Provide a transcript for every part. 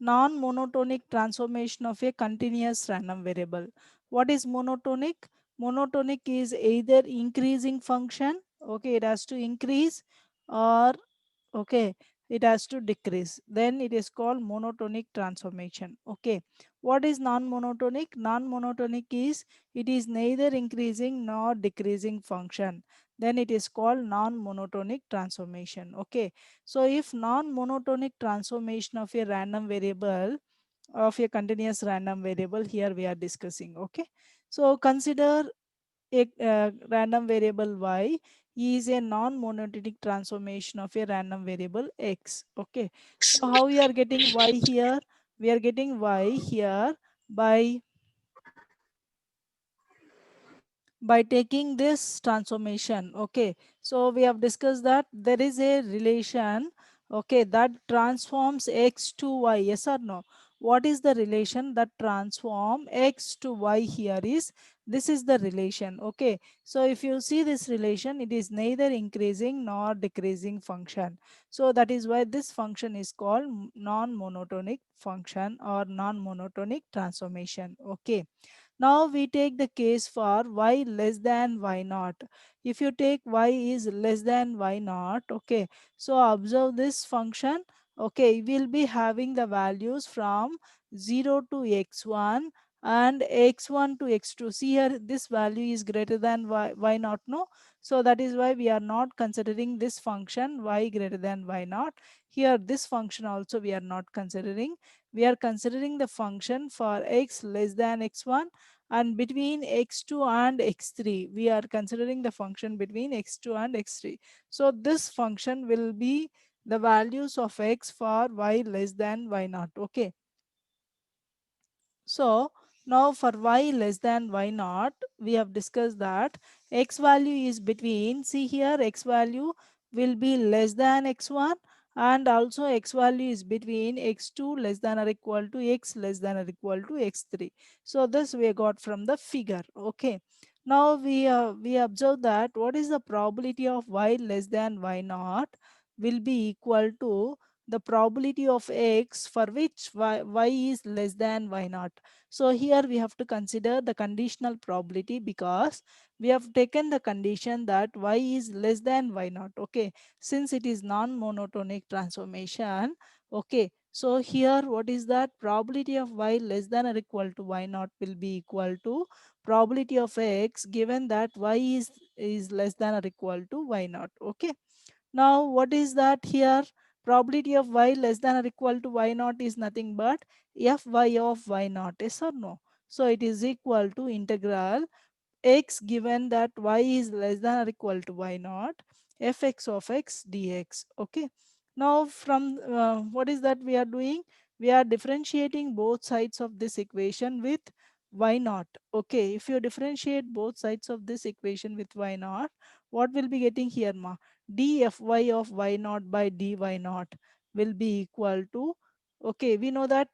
non-monotonic transformation of a continuous random variable. What is monotonic? Monotonic is either increasing function, okay, it has to increase, or okay, it has to decrease, then it is called monotonic transformation. Okay, what is non-monotonic? Non-monotonic is it is neither increasing nor decreasing function, then it is called non-monotonic transformation. Okay, so if non-monotonic transformation of a random variable, of a continuous random variable, here we are discussing. Okay, so consider a random variable y is a non-monotonic transformation of a random variable x. Okay, so how we are getting y here? We are getting y here by taking this transformation. Okay, so we have discussed that there is a relation, okay, that transforms x to y. Yes or no? What is the relation that transform x to y? Here is, this is the relation. Okay, so if you see this relation, it is neither increasing nor decreasing function, so that is why this function is called non-monotonic function or non-monotonic transformation. Okay, now we take the case for y less than y naught. If you take y is less than y naught, okay, so observe this function. Okay, we will be having the values from 0 to x1 and x1 to x2. See here, this value is greater than y naught, no? So that is why we are not considering this function y greater than y naught. Here, this function also we are not considering. We are considering the function for x less than x1, and between x2 and x3 we are considering the function between x2 and x3. So this function will be the values of x for y less than y naught. Okay, so now for y less than y naught, we have discussed that x value is between, see here, x value will be less than x1, and also x value is between x2 less than or equal to x less than or equal to x3. So this we got from the figure. Okay, now we observe that what is the probability of y less than y naught will be equal to the probability of x for which y is less than y naught. So here we have to consider the conditional probability, because we have taken the condition that y is less than y naught. Okay, since it is non-monotonic transformation. Okay, so here what is that probability of y less than or equal to y naught will be equal to probability of x given that y is less than or equal to y naught. Okay, now what is that here? Probability of y less than or equal to y naught is nothing but fy of y naught. Yes or no? So it is equal to integral x given that y is less than or equal to y naught fx of x dx. Okay, now from what is that we are doing? We are differentiating both sides of this equation with y naught. Okay, if you differentiate both sides of this equation with y naught, what will be getting here, ma? Dfy of y naught by dy naught will be equal to, okay, we know that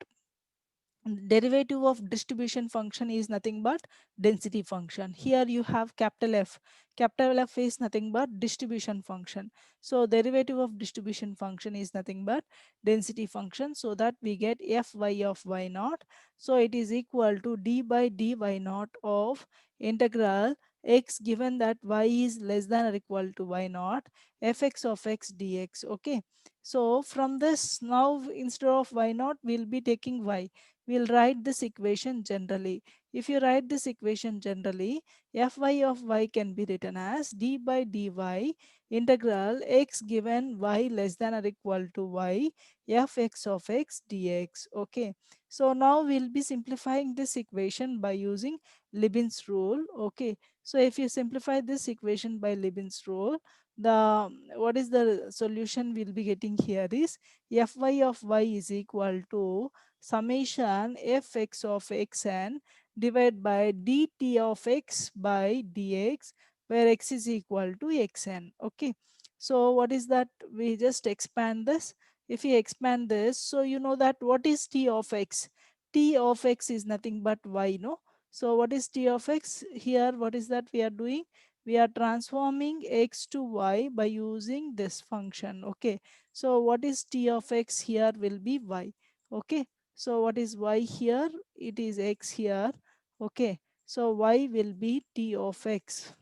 derivative of distribution function is nothing but density function. Here you have capital F. Capital F is nothing but distribution function. So derivative of distribution function is nothing but density function. So that we get Fy of y naught. So it is equal to d by dy naught of integral x given that y is less than or equal to y naught fx of x dx. Okay. So from this, now instead of y naught we'll be taking y. We'll write this equation generally. If you write this equation generally, fy of y can be written as d by dy integral x given y less than or equal to y fx of x dx. Okay, so now we'll be simplifying this equation by using Libin's rule. Okay, so if you simplify this equation by Libin's rule, the what is the solution we'll be getting here is fy of y is equal to summation fx of xn divided by dt of x by dx, where x is equal to xn. Okay, so what is that? We just expand this. If we expand this, so you know that what is t of x? T of x is nothing but y, no? So what is t of x? Here what is that we are doing? We are transforming x to y by using this function. Okay, so what is t of x here will be y. Okay, So what is y here? It is x here. Okay. So y will be t of x.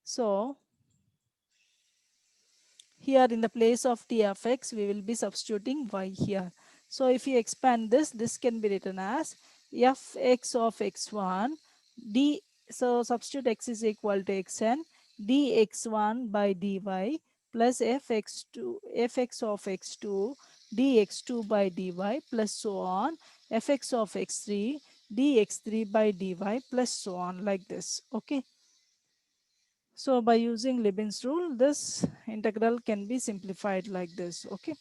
So here in the place of t of x, we will be substituting y here. So if you expand this, this can be written as fx of x1 d. So substitute x is equal to xn dx1 by dy plus fx of x2 dx2 by dy plus so on fx of x3 dx3 by dy plus so on, like this. Okay. So by using Leibniz rule, this integral can be simplified like this. Okay.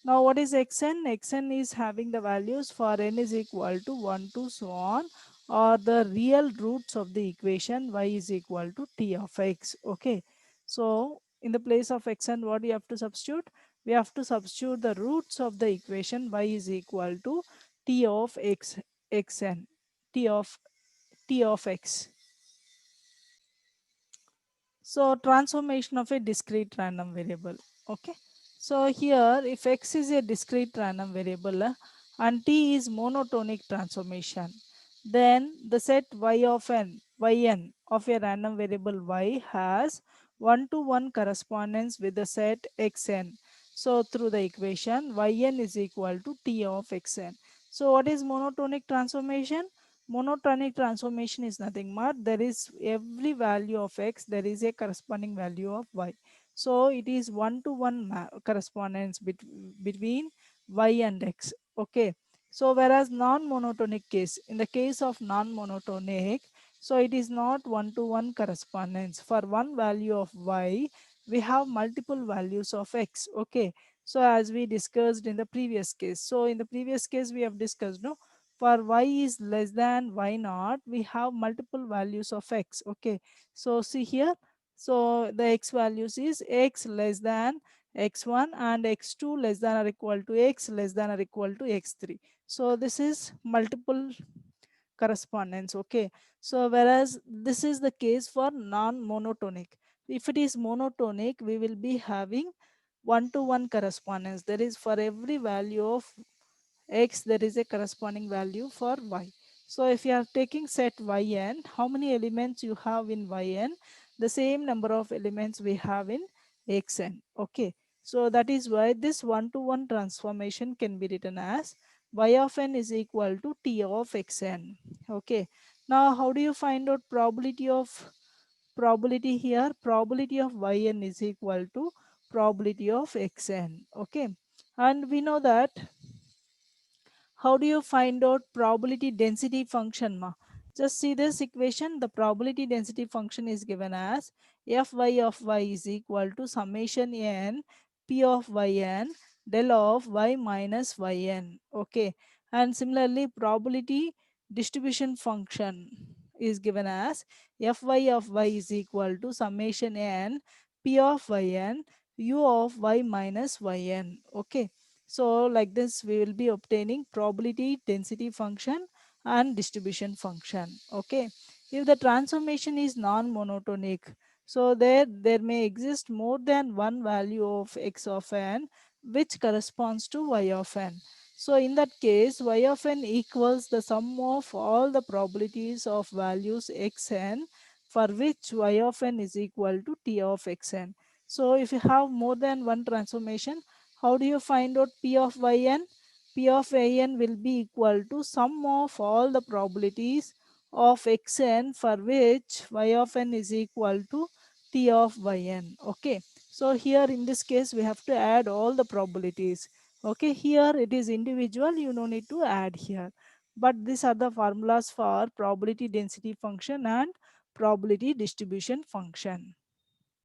Now what is xn? Xn is having the values for n is equal to 1 to so on, or the real roots of the equation y is equal to t of x. Okay. So in the place of xn, what you have to substitute? We have to substitute the roots of the equation y is equal to t of x, xn, t of x. So transformation of a discrete random variable. Okay. So here if x is a discrete random variable and t is monotonic transformation, then the set y of n, yn of a random variable y has 1 to 1 correspondence with the set xn. So through the equation yn is equal to t of xn. So what is monotonic transformation? Monotonic transformation is nothing but there is every value of x, there is a corresponding value of y. So it is one to one correspondence between y and x. Okay. So whereas non-monotonic case, in the case of non-monotonic, so it is not one to one correspondence. For one value of y, we have multiple values of x. Okay. So as we discussed in the previous case. So in the previous case we have discussed, no, for y is less than y naught, we have multiple values of x. Okay. So see here. So the x values is x less than x1 and x2 less than or equal to x less than or equal to x3. So this is multiple correspondence. Okay. So whereas this is the case for non-monotonic. If it is monotonic, we will be having one to one correspondence. There is for every value of x, there is a corresponding value for y. So if you are taking set yn, how many elements you have in yn? The same number of elements we have in xn. Okay. So that is why this one to one transformation can be written as y of n is equal to t of xn. Okay. Now how do you find out probability here? Probability of yn is equal to probability of xn. Okay. And we know that how do you find out probability density function, ma? Just see this equation. The probability density function is given as fy of y is equal to summation n p of yn del of y minus yn. Okay. And similarly, probability distribution function is given as fy of y is equal to summation n p of yn u of y minus yn. Okay. So like this, we will be obtaining probability density function and distribution function. Okay. If the transformation is non-monotonic, so there may exist more than one value of x of n which corresponds to y of n. So in that case, y of n equals the sum of all the probabilities of values xn for which y of n is equal to t of xn. So if you have more than one transformation, how do you find out P of yn? P of yn will be equal to sum of all the probabilities of xn for which y of n is equal to T of yn. Okay. So here in this case, we have to add all the probabilities. Okay. Here it is individual. You no need to add here. But these are the formulas for probability density function and probability distribution function.